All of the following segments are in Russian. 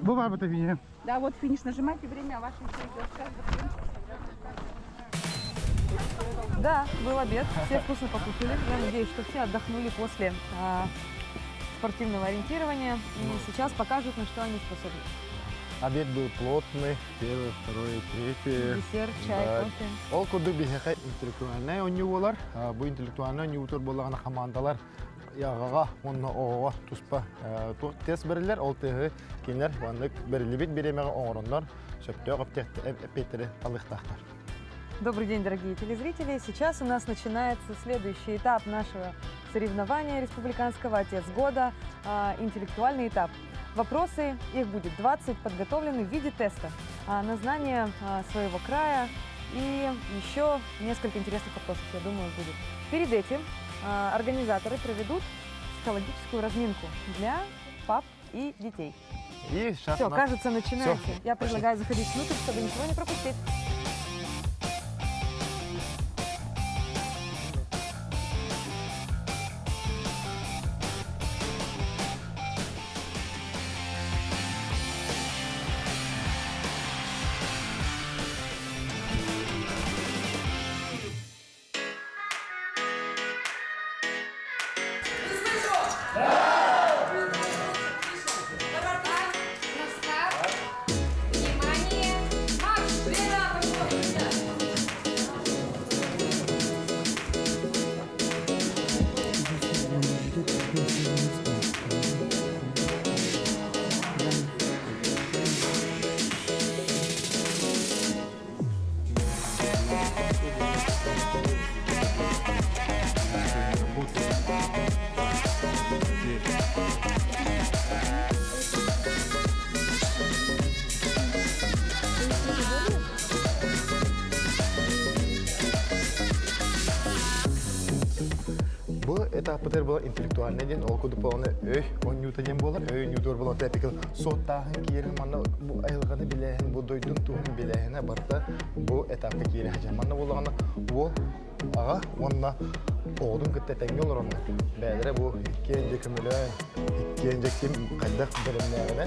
Бывает в Батавине. Да, вот финиш нажимайте, время ваше еще идет. Да, был обед, все вкусно покушали. Я надеюсь, что все отдохнули после спортивного ориентирования и сейчас покажут, на что они способны. Обед был плотный, первый, второй, третий. Десерт, чай, Да. кофе. Ол курдук бихеке интеллектуальный онюолар. Бу интеллектуальный онюутор боллагана командалар ягага, онна ого туспа тест берилер. Ол теге кинер ваннык берилибит беремеге оңороннор. Сөптөг эпетери алыктактар. Добрый день, дорогие телезрители. Сейчас у нас начинается следующий этап нашего соревнования республиканского «Отец года» – интеллектуальный этап. Вопросы, их будет 20, подготовлены в виде теста на знание своего края и еще несколько интересных вопросов, я думаю, будет. Перед этим организаторы проведут психологическую разминку для пап и детей. И сейчас Все, кажется, начинается. Всё, Я пошли. предлагаю заходить внутрь, чтобы ничего не пропустить. Внимание! Марш! Время пошло! Бу этапытер була интеллектуальный ден, ол куду полны өй, онюта ден болар, өй нютор болар тәпикел соттағын киерін манна бу айылғаны биләһін, бу дойдун туғын биләһіне барта бу этапка киері хәжен манна болағаны ол аға онна оғдың күтті тәңге олар онна. Бәдірі бу иккен жекімілін, иккен жекім қайдақ білімлеріне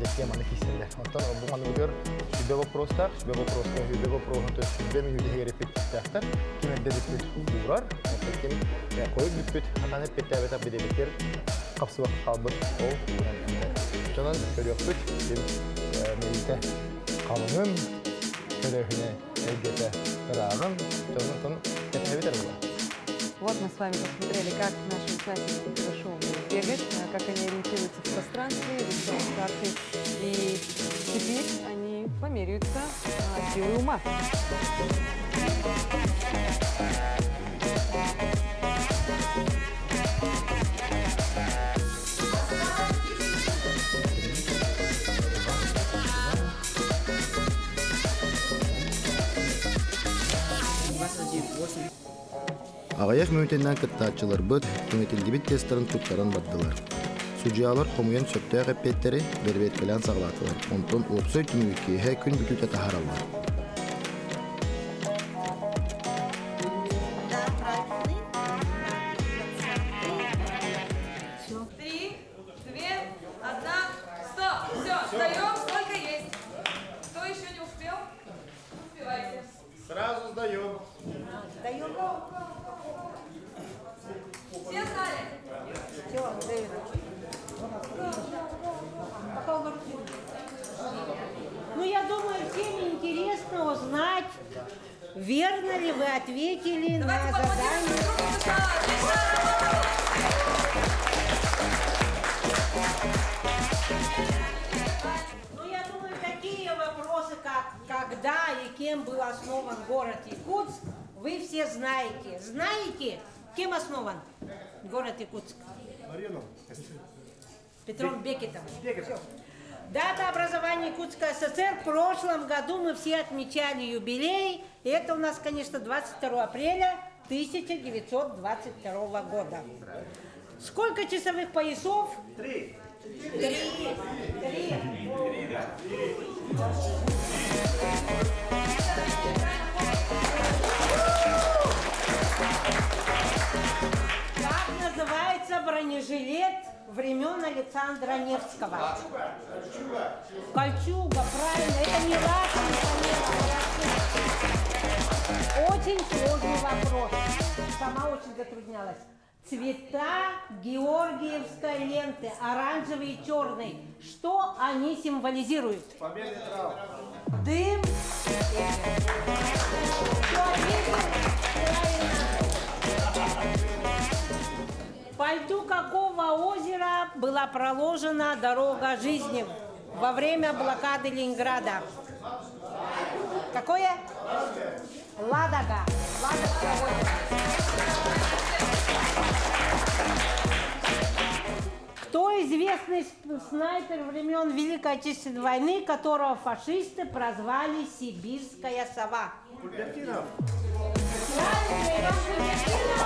жекке маны кесілдер. Оттан бұл маны бүгір сүбе вопростар, сүбе вопростар, сүбе мен үдеге репетиттәқтар, кемерде бүкпет урар, кем қойып бүкпет, атаны петтәбет бедебеттер қапсы вақыт қалбыт ол. Сонан көріқпет, кем мейті қалыңын, көріқіне әлгеті қырағын, сонан петтәбетер бұла. Вот мы с вами посмотрели, как наши участники хорошо умеют бегать, как они ориентируются в пространстве, рисуют карты. И теперь они померяются силой ума. Ағаяқ мөйтеннен кыттаатчылар бұд, кеметілдебет тестерін тұттарын баддылар. Судьялар қомуен сөптәғ әппеттері бербет кәлән сағылатылар. Онтон опсой түміккейе күн бүтіте тахаралар. Три, две, одна, стоп! Все, встаем, сколько есть. Кто еще не успел? Успевайте. Сразу сдаем. Все знали? Ну, я думаю, всем интересно узнать, верно ли вы ответили на Давайте поаплодируем задание. друг другу. Отличная работа! Ну, я думаю, такие вопросы, как когда и кем был основан город Якутск, вы все знаете. Знаете, кем основан город Якутск? Петром Бекетом. Всё. Дата образования Якутской ССР. В прошлом году мы все отмечали юбилей. И это у нас, конечно, 22 апреля 1922 года. Сколько часовых поясов? Три. Как называется бронежилет времен Александра Невского. Кольчуга, правильно, это не лак. Очень сложный вопрос. Сама очень затруднялась. Цвета георгиевской ленты, оранжевый и черный. Что они символизируют? Победа трав. Дым. Всё, ответил? Правильно. По льду какого озера была проложена дорога жизни во время блокады Ленинграда? Какое? Ладога. Ладожское озеро. Кто известный снайпер времен Великой Отечественной войны, которого фашисты прозвали «Сибирская сова»? Кубертинов. Правильно, Иван Кубертинов!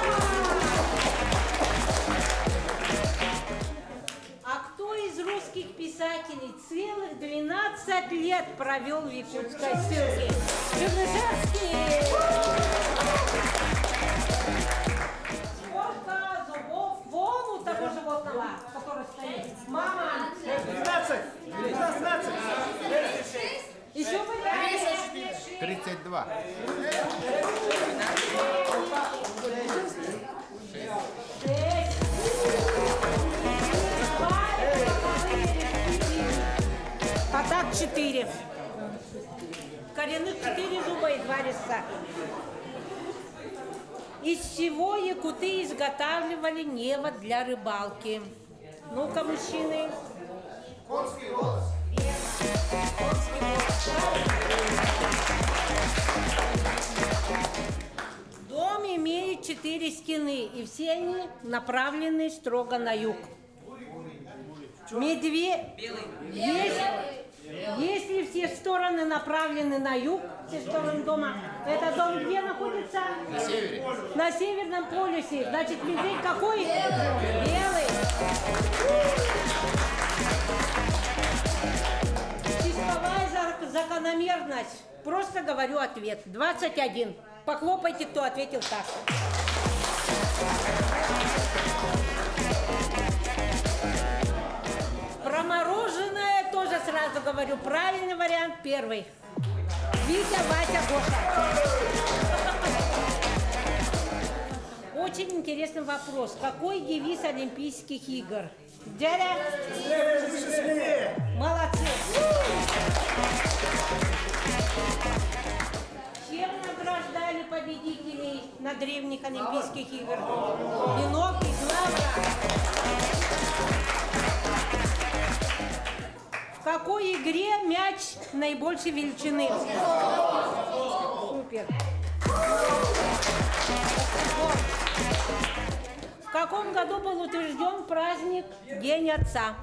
А кто из русских писателей целых 12 лет провел в якутской ссылке? Чернышевский! Сколько зубов вон у того животного, который стоит? Мама! 12. Еще вы 32. А так 4. Коренных 4 зуба и 2 резца. Из чего якуты изготавливали невод для рыбалки? Ну-ка, мужчины. Конский волос. Дом имеет 4 стены, и все они направлены строго на юг. Если все стороны направлены на юг, все стороны дома, этот дом где находится? На севере. На Северном полюсе. Значит, медведь какой? Белый. Числовая закономерность. Просто говорю ответ. 21. Похлопайте, кто ответил так. Про мороженое тоже сразу говорю. Правильный вариант первый. Витя, Вася, Гоша. Очень интересный вопрос. Какой девиз Олимпийских игр? Дядя? Молодцы. Чем награждали победителей на древних Олимпийских игр? Венок и лавра. В какой игре мяч наибольшей величины? Супер. В каком году был утвержден праздник День Отца?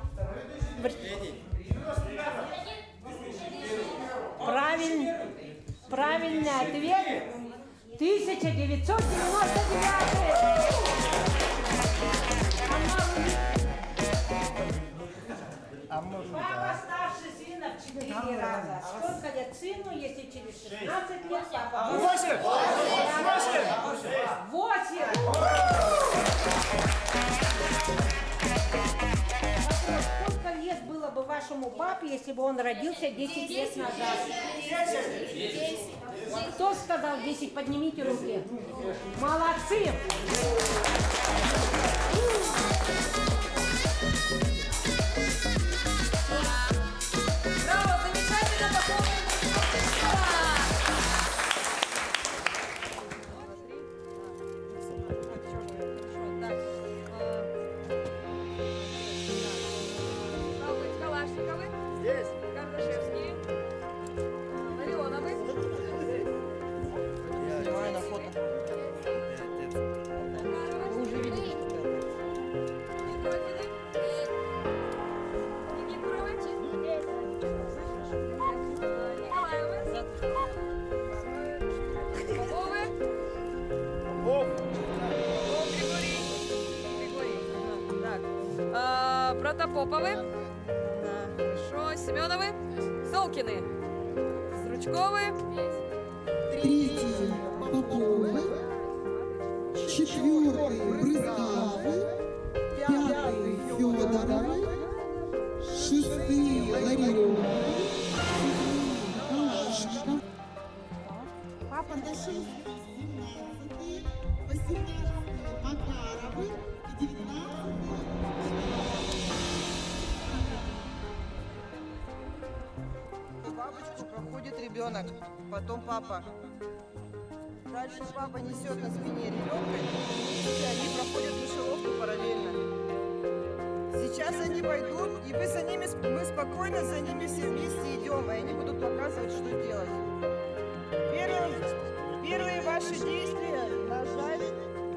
Правильный ответ 1999. Папа старше сына в 4 раза. Сколько лет сыну, если через 16 лет папа? 8! 8! Сколько лет было бы вашему папе, если бы он родился 10 лет назад? 10. Кто сказал 10? Поднимите руки. Молодцы! Браво, замечательно, пополнили. Калашниковы. Здесь. Кардашевские. Ларионовы. Снимаю на фото. Вы уже видели, что это. Никитины. Никифоровы. Николаевы. Поповы. Григорий. Так. Протопоповы. Хорошо. Семеновы. Солкины. Стручковы. Третий Поповы, четвертый Брызгавы, пятый Федоровы, проходит ребенок, потом папа. Дальше папа несет на спине ребенка, и они проходят мышеловку параллельно. Сейчас они пойдут, и вы за ними, мы спокойно за ними все вместе идем, и они будут показывать, что делать. Первые ваши действия — нажать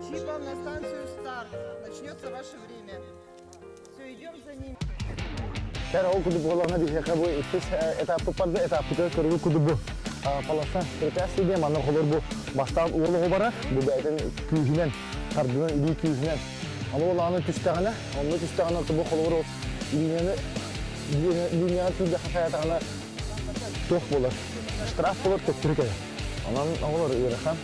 чипом на станцию старт. Начнется ваше время. Все, идем за ними. Kera o kudu bolana bir heka bu ikis etapı parda etapı körü kudu bu. Palasa prepiyasi diye manlar olur bu. Bastan uğurlu obara bu beyden kühünen, kardının ili kühünen. Ama olanı tüstağına, onu tüstağına bu olur o. Dünyada tüzde hayatına toh olur. Straf olur tekrar kere. Ondan olur yarahan.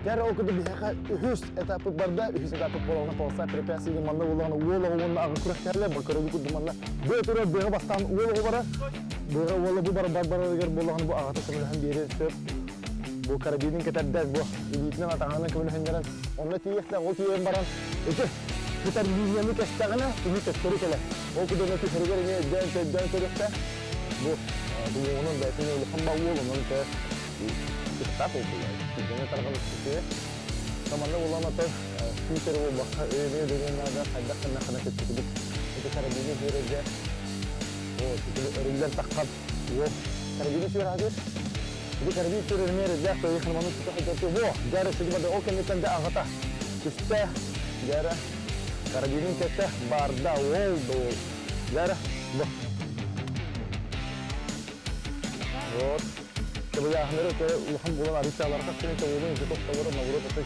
Kera o kudu bir heka ühüs etapı barda ühüs etapı bolana palasa prepiyasi diye manlar olanı uğurlu olanı ağır kurakterle bakırı kudu manlar. Bu etüre beyga bastan uğurlu obara. Beyga uğurlu bu barbar eğer bolanı bu ağata kımılhan biri söp. Bu karabinin keterdek bu. İlitinin atağının kımılhan gelen. Onunla tiyekten o tiyeğin baran. Eki. Kita linyami kestağına ini tektori kele. O kudu nati sarıgar ini den törükte. Bu onun da etini ulukamba uğurlu te kitap okuyor. Gene tarafını tutuyor. Zamanla ulanata kimseri bu bakha öyle dönemlerde haydaklarına kadar kettik. Bu karabini görünce o örümden takat. O karabini sür hadir. Bu karabini sür örümler de koyuyormanın tutuyor. Bu gara sediğinde o kendisinden de ağata. İşte gara karabinin kette barda oldu. Gara bu. O Kemudian akhirnya ke ulham bulan hari salar kan sini kemudian itu tawar mawar tapi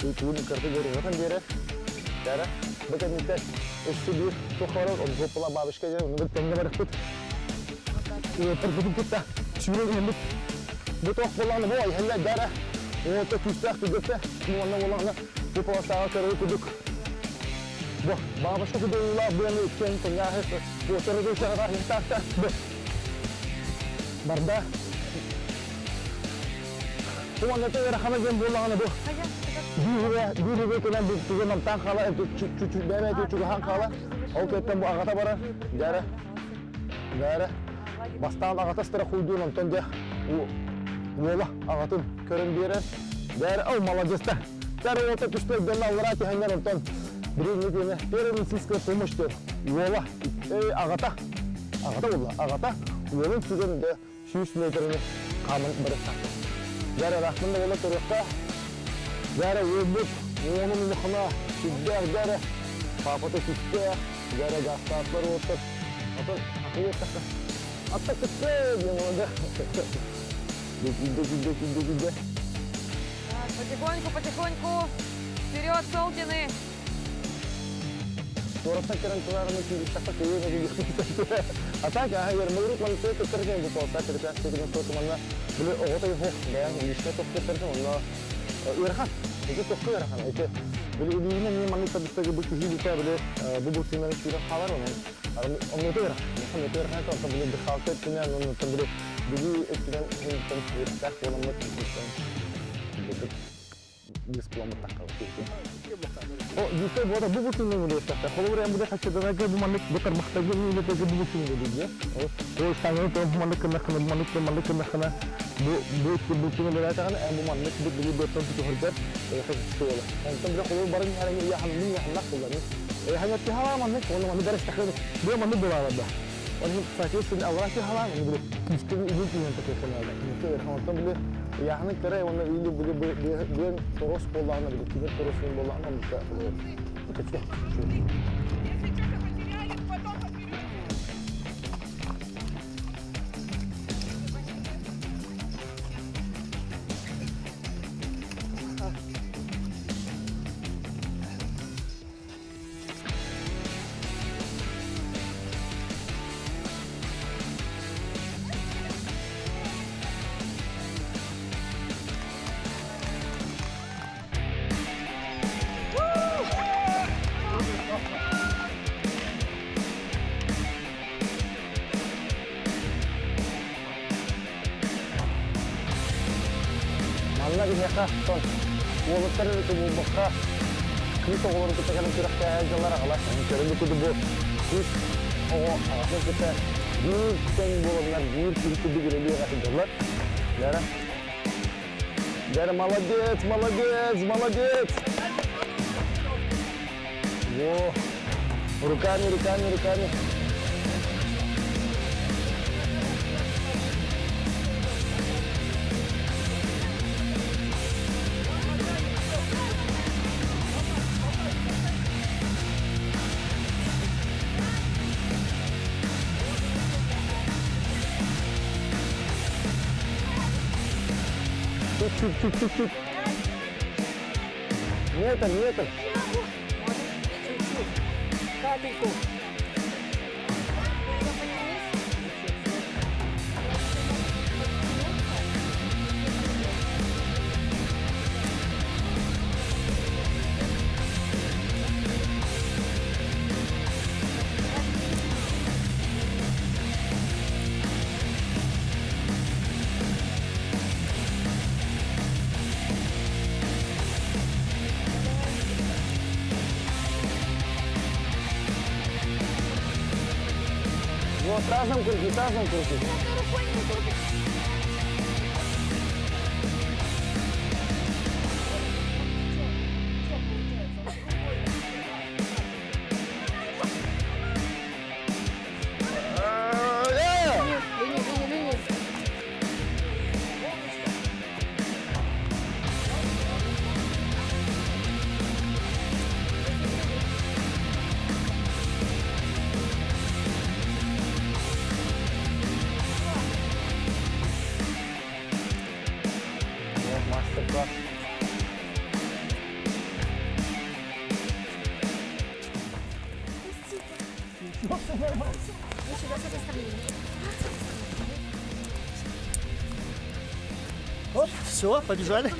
itu kerja dari kan dia cara baca minta istidir tohara untuk pola babishka jadi untuk tengah berikut itu terbentuk kita suruh ini bu toh pola bu hanya cara untuk kita kita semua orang bu pola sahar kerja kuduk bu babishka kuduklah bulan itu tengah itu bu terus cara hintar barda Tuan itu era kami jam bola mana bu? Dua kena tiga mentang kala itu cucu bebe itu juga hang kala. Oke tembu angkata bara, gara, bastan angkata setelah kudu nonton dia, bola angkatun keren dia, gara, oh malah jasta, gara waktu tu setelah bola orang hanya nonton, beri ni dia, keren insist ke pemush dia, bola, angkata bola, bola juga dia, 100 meter ni kaman beresah. Gara rahmında bola turukta, gara yubuk, onun muhana, sidder gara, papatı sidder, gara gaslatlar otur, akıyor takka, atta kıttı diye oldu. Gide. Потихоньку. Вперед, Солтины. Torosna kerantılarını takka kıyıyor ne diyor. Atak ya hayır mağrup mantığı tutarken bu posta terpiyası gibi tutumanla böyle ortaya hoş yani işte tutarken onunla ırhan itu tuh ırhan itu böyle ilgili ne mantığı tabii ki bu kişi bir böyle bu sinirler şura havar onun onu itu ırhan mesela itu ırhan tuh böyle bir halka ettiğinde onu tabii böyle ettiğinden hem irtak olanlar tutuyorsun gitu displom takal gitu. Oh, justru buat bu butuh nih mudah tak. Kalau orang mudah kacau dan agak bumanik betul maktabnya ini lepas itu butuh nih dia. Oh, sekarang itu bumanik kena bu butuhnya dia kan bumanik beli betul itu harga ya sesuai lah. Untuk bila kalau barang hari ini ya hendak pula nih. Hanya halaman nih kalau mana beres tak dia mana berapa dah. Orang sakit sini awal sih halaman ini mesti ini yang terkena ada. Itu orang bila yani kere onu ili bir toros bolağına bir kibar torosun bolağına mı da gitti. Mana di mereka ton, walau itu buka Kız oğulları da tekenin kırıkta ayacaklar ağlar. Körünü kudu bu. Kız ağasını kıta büyük sen bolanlar, büyük kudu gireliyor ayacaklar. Yara. Yara молодец, молодец, молодец. Во. Руками, руками, руками. Чуть-чуть. Метр. Капельку. Вот, разом крути. Вот, мастер-класс. Оп, все, побежали.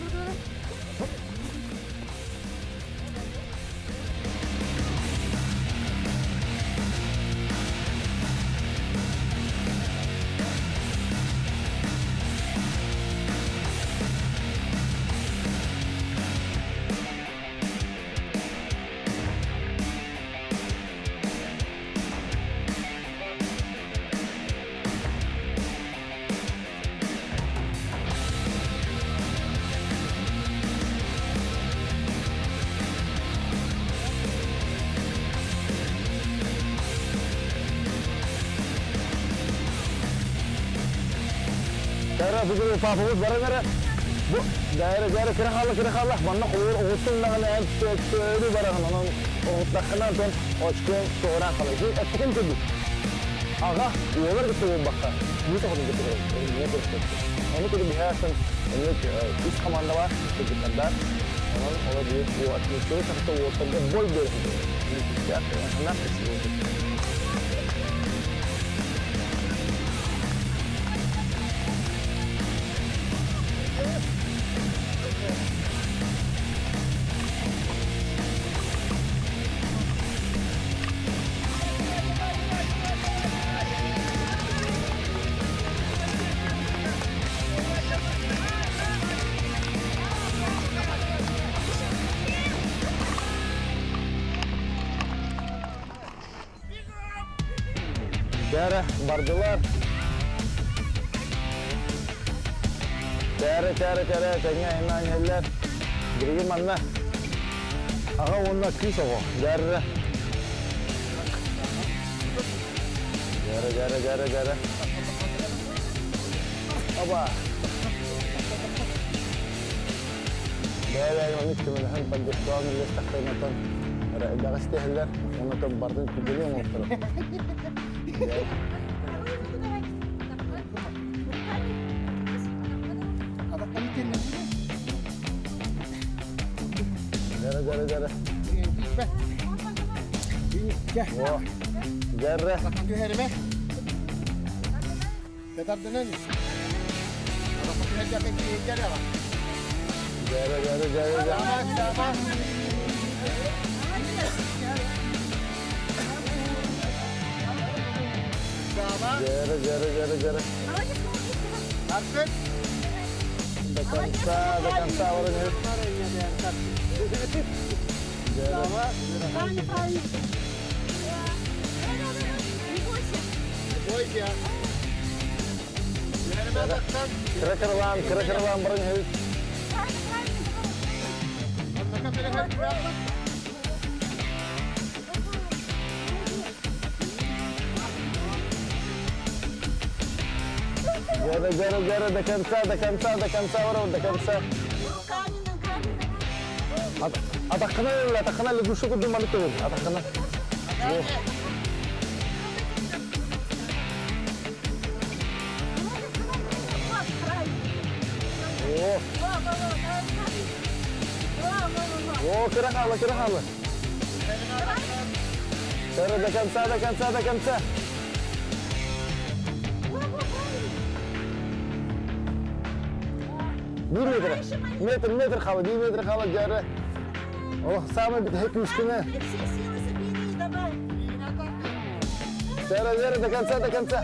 Dara bugün papamız var nere? Bu daire kira khala. Bana olur oğutun da ne söylü var ama onun oğutlakına ton açkın sonra kalıyor. Etkin tabii. Aga yolar da söylüyor bakta. Bu da onu getiriyor. Ne yapıyor? Onu da bir hayatın üst komanda var. Çocuklar. Onun olabilir. Bu atmosferi sakta ortamda boy görüyor. Ya, nasıl istiyor? Dere, bardılar. Dere, tenge hemen eller. Birigi manna. Aga onda kis oğu. Dere. Dere. Aba. Dere, onu kimden paddeştuğun listakaynadan. Dağıstı eller. Onu da bardın kudeliyor mu ortada? Dere. Oh, dere. Bakın herime. Tetar denen. Bakın her yakın gel ya. Dere. Tamam. Dere. Artık. Da cansado orang ini. Бойся. Крекерлан бұрын. Однако переходи прямо. Гәрі, до конца, ворот, до конца. Атаққана лүгуші күрдің маны көбір, атаққана. О, кірахалы. Кәрі, до конца. Метр халы, 2 метр халы, жары. О, самый хек мüşküne. Все силы собери, давай. Жары, до конца.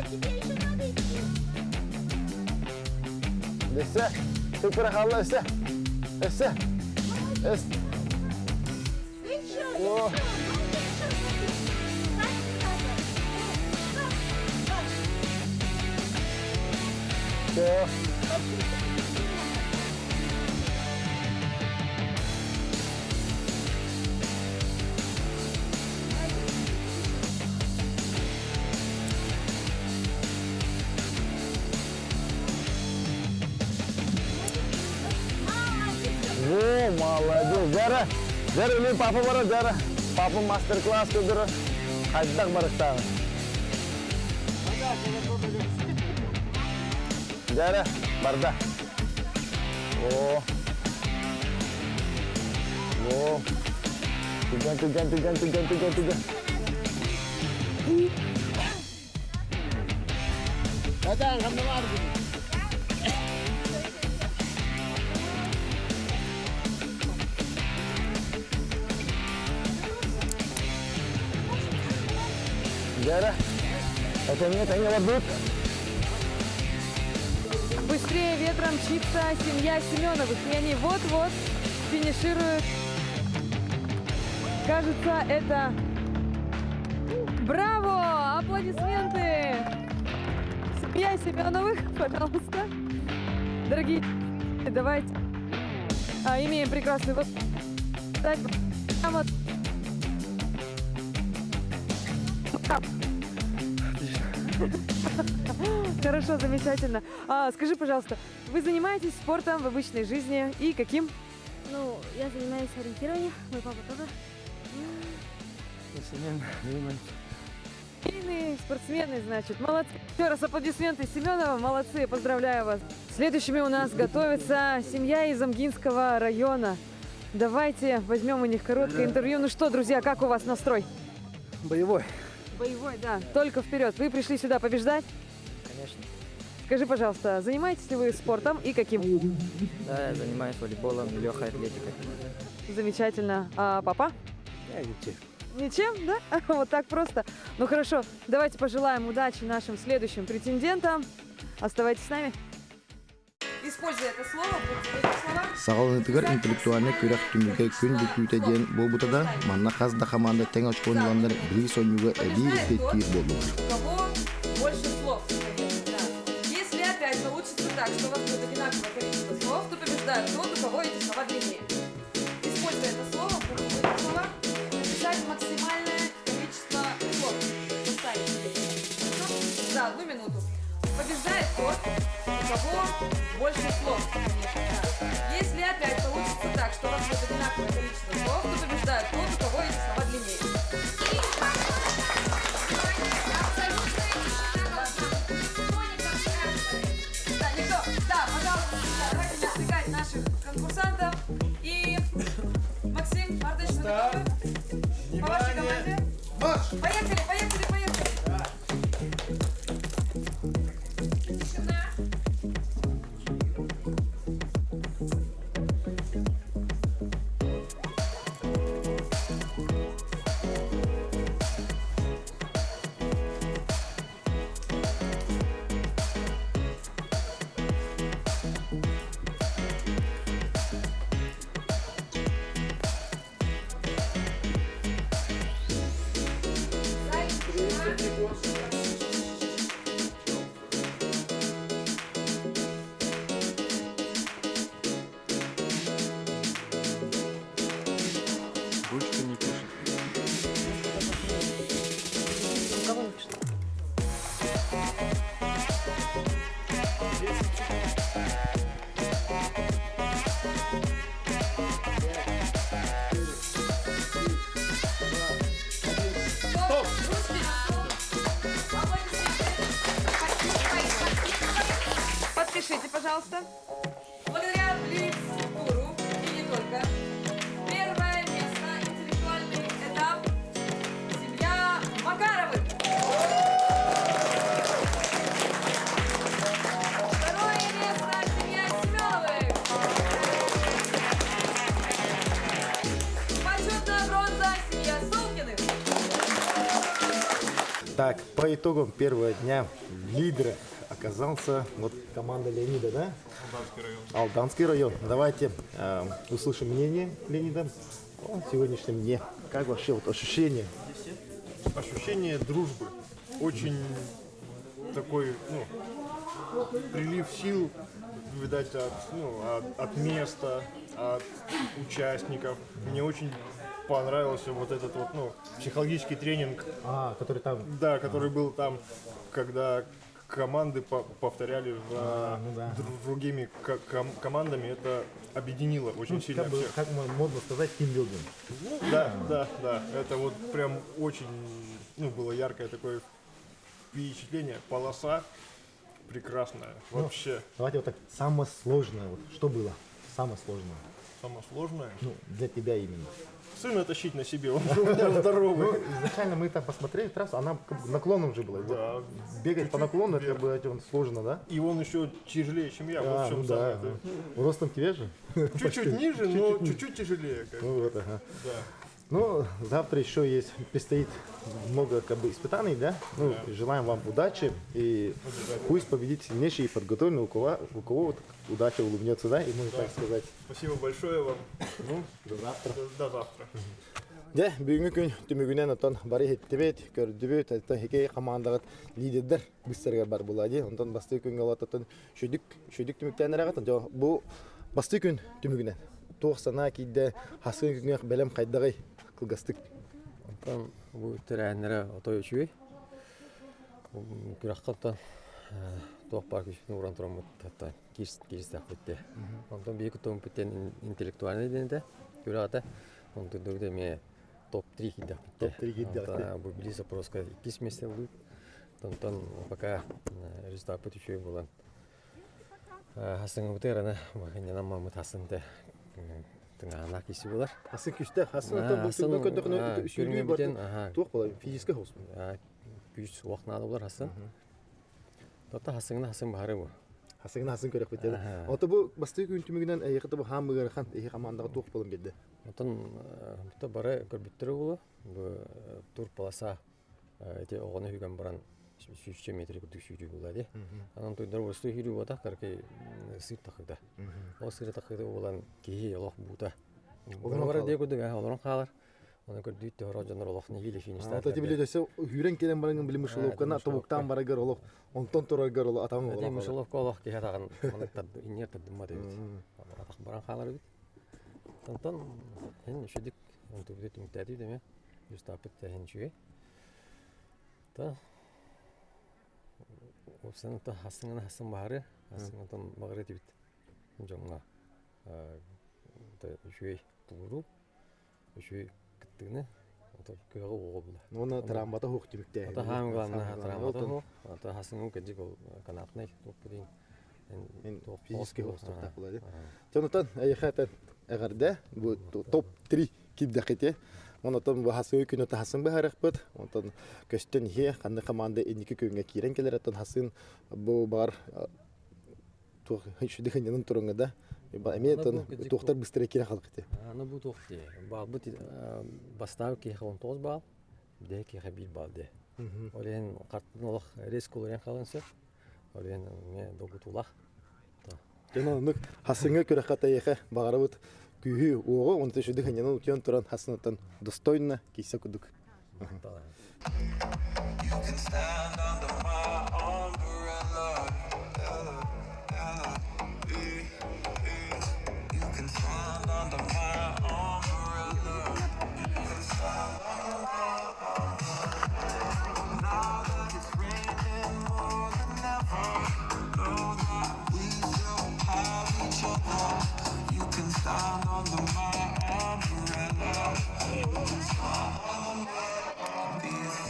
Десе, супер халы, эсе. О. Все. О, молодец. Жары, мен папа бара, жары. Папа мастер-класс көдірі. Қайдақ барықтағы. Жары, барда. О. Түген. Hadi kamda var gibi. Жары, это мне вот. Быстрее ветром мчится семья Семеновых. И они вот-вот финишируют. Кажется, это... Браво! Аплодисменты! Семья Семеновых, пожалуйста. Дорогие, давайте. Имеем прекрасный вот. Хорошо, замечательно. Скажи, пожалуйста, вы занимаетесь спортом в обычной жизни и каким? Ну, я занимаюсь ориентированием, мой папа тоже. Сильные спортсмены, значит. Молодцы. Еще раз аплодисменты Семенова. Молодцы, поздравляю вас. Следующими у нас готовится семья из Амгинского района. Давайте возьмем у них короткое интервью. Ну что, друзья, как у вас настрой? Боевой. Боевой, да. Только вперед. Вы пришли сюда побеждать? Конечно. Скажи, пожалуйста, занимаетесь ли вы спортом и каким? Да, я занимаюсь волейболом и легкой атлетикой. Замечательно. А папа? Я ничем. Ничем, да? Вот так просто. Ну хорошо, давайте пожелаем удачи нашим следующим претендентам. Оставайтесь с нами. Используя это слово, будут эти слова. Сағалынытығыр интеллектуальны күрек түміге күн бүкүйті ден бұл бұтада, манна қазда қаманды тең очкон ұландар білі сонюға әбей іздеттейір болу. У кого больше слов, конечно, да. Если опять получится так, что у вас будет одинаковое количество слов, то побеждает тот, у кого эти слова длиннее. Используя это слово, будут эти слова написать максимальное количество слов. Составить. За 1 минуту. Побеждает тот, у кого больше слов, конечно, да. Если опять получится так, что у вас будет одинаковое количество слов, то побеждает тот, у кого эти слова длиннее. Да, никто. Да, пожалуйста, да, давайте не отвлекать наших конкурсантов. И Максим, Мартыч, вы готовы? По вашей команде? Поехали. Подпишите, пожалуйста. Благодаря Блиц-туру и не только. Первое место, интеллектуальный этап. Семья Макаровых. Второе место, семья Семеновых. Почетная бронза, семья Сулкиных. Так, по итогам первого дня лидером оказался вот команда Леонида, да? Алданский район. Давайте услышим мнение Леонида о сегодняшнем дне. Как вообще вот ощущение? Ощущение дружбы. Очень такой, прилив сил, видать, от места, от участников. Мне очень понравился вот этот вот, психологический тренинг. Который там. Да, который был там, когда команды повторяли другими командами, это объединило очень сильно всех. Как модно сказать, тимбилдинг. Да, это вот прям очень, было яркое такое впечатление. Полоса прекрасная, вообще. Давайте вот так, самое сложное, вот что было? Самое сложное. Самое сложное? Для тебя именно. Сына тащить на себе, он у меня здоровый. Изначально мы там посмотрели трассу, она наклоном же была. Да. Бегать по наклону, это было сложно, да? И он еще тяжелее, чем я. Вот в чем самое. Ростом тебе же? Чуть-чуть ниже, но чуть-чуть тяжелее. Да. Завтра еще есть, предстоит много испытаний, да? Желаем вам удачи и пусть победит сильнейший и подготовленный, у кого вот удача улыбнется, да? И можно так сказать. Спасибо большое вам. До завтра. До завтра. Да, бүгінгі күн түмігінен отон бары хеттебет, көрдібет, әтті хекей қамандағыт лидердер бүстерге бар болады. Онтан басты күн қалат отон шөдік түміктен әрағат. Бұл басты күн түмігінен. Тоқсана кейді хасқын күнге бәлем қайдағай қылғастық. Онтан бұл тірәнері отой өчуей. Күраққаттан тоқ бар күшін ұран тұрам мұттатта керістақ бітті. Онтан бейкі тоң біттен интеллектуальный денеді. Күрақата. Онтан дөгді ме топ-3 киддақ бітті. Топ-3 киддақ бітті. Бұл білі запроска 2 месте бұд. Онтан пока результат бүтішуей болан. Хасыңы бұтыраны, бағынен аммамы тасынды ана кесі болар. Хасын күшті, хасын отын бұл көндіғіні үшілуі бар. Тоқ болар, физискі хосын. Күш уақнады болар хасын. Тоқта хасыңына хасын бағары бұл. Хасыңына хасын көрек бітеді. Оты бұл басты күн түмігінен әйіқіті бұл хам бұғарықан әйі қамандағы тоқ болым келді. Отын бұта бары көрбіттірі болу. Бұл тур полоса оғаны үйген баран 300 метр күрдік сүйрі болады. Анан тойдар болысты үйрі бода қарқай сыр тақыда. Ол сыры тақыда олан кейі олақ бұта. Олар де көрдік, оларын қалар. Оны көрдік те орау жанар олақ негелі финистар. Ата тебе ледесе үйрен келен барыңын білі мұшыловқана тобуқтан барагар олақ, онтон тұрагар олақ атамын олақ. Әде мұшыловқа олақ кейі атағын инер тәдімма дейбіт. Атақ баран қалар өйт. Тонтон хен үшедік, он төбіде түміктәді деме. Жүстапет хен үшеге. Опсаны та хасыңына хасын бағары, хасыңына бағары дебіт. Жоңға үшей тұғыру, үшей күттігіні, көгі оғы бұлда. Оны трамбата хоқ демікті. Ота хамғаламына трамбата хоқ, ота хасыңын көдік ол канатынай тоқпы дейін. Мен физически хоқстыртақ болады. Сонытан әйіқатан әғарда, бұл топ-3 кипдақете. Онотон бу хасыгы күнө тасын бахарыппыт. Онтон көстөн хе канды команда эники күнгө кирен келер аттан хасын бу бар то хич дихенен турунга да. Эметон тохтар быстро кире халкыты. Аны бу тохти. Бал бу бастау ки хон тоз бал. Де ки хабил бал де. Олен картнолох рескулен халынсы. Олен ме догутулах. Жана хасыңга көрө катайха багарыбыт. Күйі оғы, оны төші дегенен ұтиян тұран хасынаттан достойна кейсе күдік. These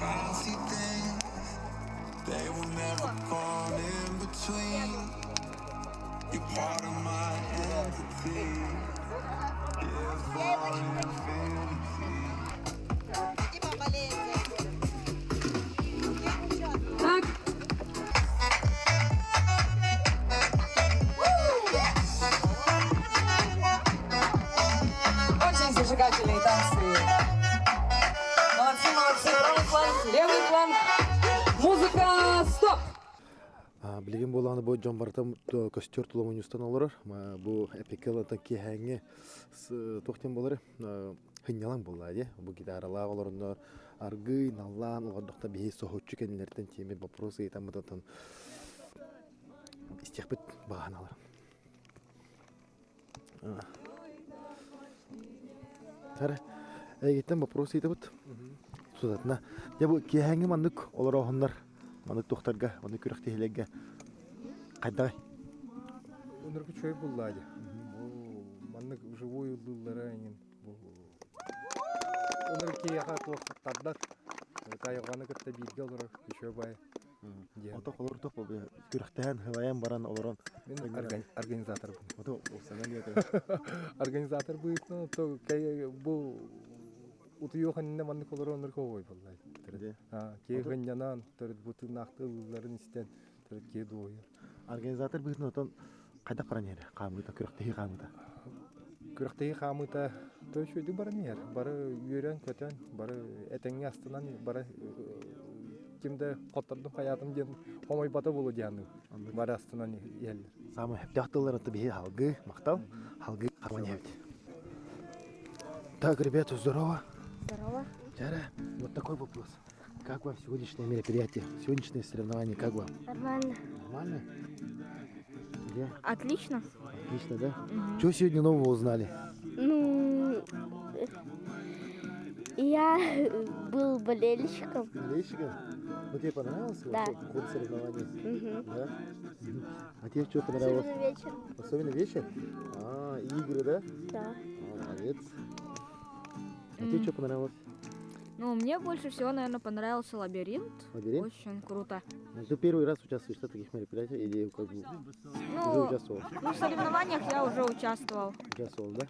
зажигательные танцы. Молодцы, молодцы. Правый фланг, левый фланг. Музыка, стоп! Билеген боланы бу жомбартам костер туломун устан олорор. Бу эпикел таки ханге тохтен болор. Хынялан боллади. Бу гитаралар олорнор аргый наллан олдокта бии сохотчу кенлерден теме вопросы там мытан истехбит баганалар. Тара эгеттен вопросы итебит. Судатна. Я бу кеханге маннык олорохоннор. Маннык тохтарга, маннык күрәктеһеләгә. Кайда? Оныргы чөй буллады. Маннык живой буллары инен. Оныргы яха тохтардар. Тайганы кытта бирге олар еще бай. Ото колор топ күрәктән хылаян баран олорон. Мен организатор бу. Ото осана диете. Организатор бу итно то кай бу утуйоханна маннык олар оныргы ой буллады. Ке гынянан төрөт бутун нактыларын истен төрөт ке дойыр. Организатор битне отон кайда паранер? Камыта күрәктеһи камыта. Күрәктеһи камыта төшөйдү баранер. Бары йөрән көтән, бары этеңне астынан бары кимде коттордун хаятын ден хомой бата болу дияны. Бары астынан ел. Самы хәптәхтылар это бихи халгы, мактал, халгы карманевт. Так, ребята, здорово. Здорово. Чара, вот такой вопрос. Как вам сегодняшнее мероприятие, сегодняшнее соревнование, как вам? Нормально. Нормально? Где? Отлично. Отлично, да? Что сегодня нового узнали? Ну, я был болельщиком. Болельщиком? Ну тебе понравился Да. ход соревнований? Мгм. Да? А тебе что понравилось? Особенно вечер. Особенно вечер? Игры, да? Да. Молодец. А тебе что понравилось? Ну, мне больше всего, наверное, понравился лабиринт. Лабиринт? Очень круто. Ну, ты первый раз участвуешь в таких мероприятиях или как бы уже Ну, участвовал? ну, в соревнованиях я уже участвовал. Участвовал, да?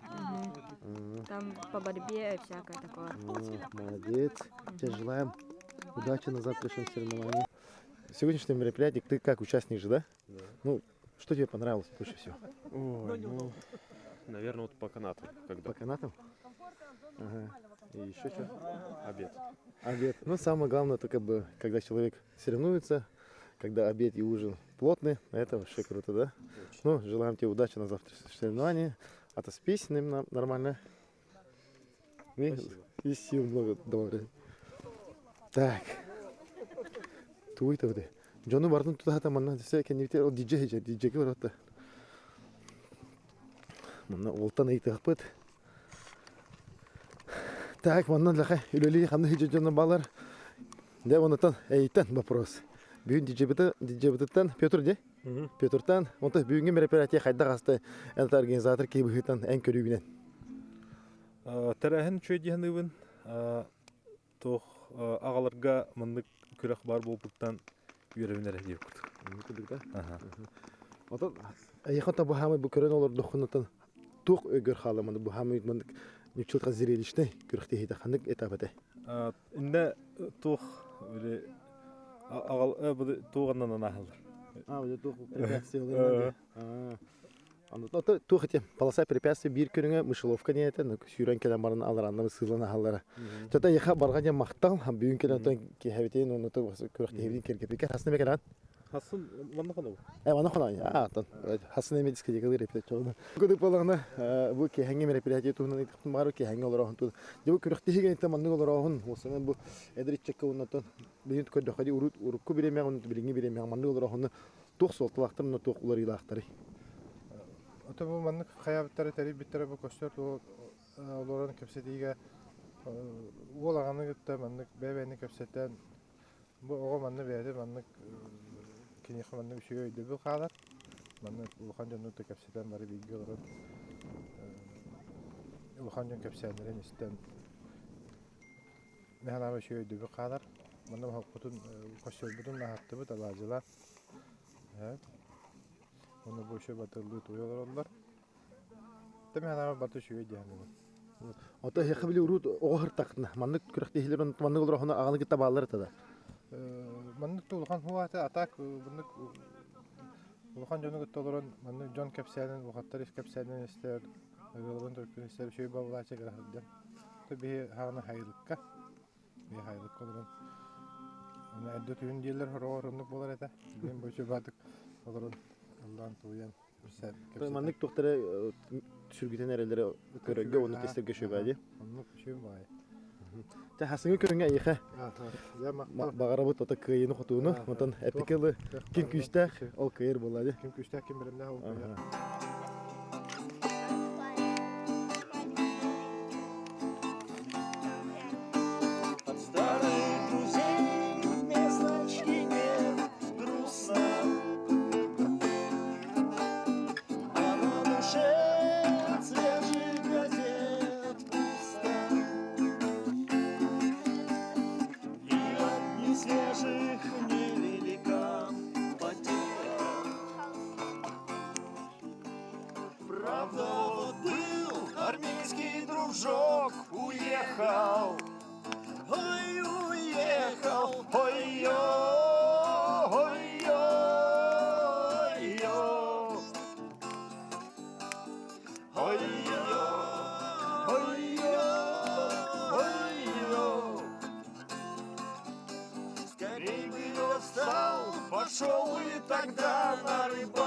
Там по борьбе всякое такое. Молодец. Тебе желаем удачи на завтрашнем соревновании. Сегодняшнее мероприятие ты как участник же, да? Да. Ну, что тебе понравилось больше всего? Ой, ну, наверное, вот по канату. Когда. По канатам? Ага. И еще что? Обед. Обед. Ну, самое главное, это как бы, когда человек соревнуется, когда обед и ужин плотны, это вообще круто, да? Очень. Ну, желаем тебе удачи на завтрашнем соревновании. Отоспись нормально. И сил много добрых. Так. Туй-то вот. Джону бардын тутахата манна десе кеневтер ол диджейге баратта. Манна олтан айтыгыпыт. Так, манна лаха үлөли ханны хиджону балар. Де онотан эйтен вопрос. Бүгүн диджейбитен Петр де? Петртан, онта бүгүнкү мероприятие кайда касты энта организатор кейбитен эн көрүүнен. Тараһын чөйдиһаныбын тох агаларга мындык күрәк бар булуптан үйрәнәләр дип күрдек. Ото яхата бу хамы бу көрөн олор дохунутан тук өгөр халаманы бу хамы мындык ничилка зрелищный күрәкте хита хандык этапыты. Инде тох бире агал бу туганнан анахылар. Вот тух препятствия. Анда тухите полоса препятствий бир көрүнгө мышеловка ниете сүйрөн келен барын аларанны сыйлана халлары. Тота яха барган мактал бүгүн келен кехебитен ону күрәкте хибин кергепекер хасны бекеран. Хасын манда кана. Мана кана. Хасын эме дискотекалар репетиция. Көдөк болгону бу кехенге мероприятие туунан иктим бару кехенге олорон ту. Бу күрәкте хиген таманны олорон осына бу эдричекке оннотон бинт көдөккө урукку биреме он билинги биреме манны олорон тух солтулактыр тух улар илактыры. Ото бу маннык хаяттары тариф биттер бу костер олорон кепсетиге уолаганы гытта маннык бебени кепсеттен бу ого манны берди маннык кини хманны шөй дебил калар маннык улхан жонну кепсеттен бары биги олорон улхан жон кепсеттен истен механа шөй дебил калар манны хокутун костер бутун нахатты бу талажыла Оны больше батылды туялар. Теме хана баты шуй дияны. Ото хебли урут огыр такны. Маннык күрәкте хилерен маннык олорон аганы китә баллар тада. Маннык тулган хуата атак маннык улхан жону гыттолорон маннык жон кепсәнен ухаттар ис кепсәнен истер Олорон только истер шөй бабылача грахден. То бе хагына хайлыкка. Бе хайлык олорон. Аны әдді түйін дейлер хорорынлык болар әті. Мен бөші бадык олорон Allah'ın туян. Маннык тохтары сүргүтен әрелері көрөгө оны тестерге шөбәди. Онны шөй бай. Та хасыңы көрөнгө айыха. Я мактал. Багарабы тота кыйыны хотууну, онтон эпикелы ким күстә ол кыйыр болады. Ким күстә ким белемдә ул. От старых друзей месточки нет, грустно. А на душе от свежих газет пусто. И от несвежих невелика потеря. Правда, вот был армейский дружок, уехал. Ой, уехал, ой-ё, ой-ё, ой-ё. Ой-ё, ой-ё, ой-ё. Скорей бы я встал, пошел и тогда на рыбалку.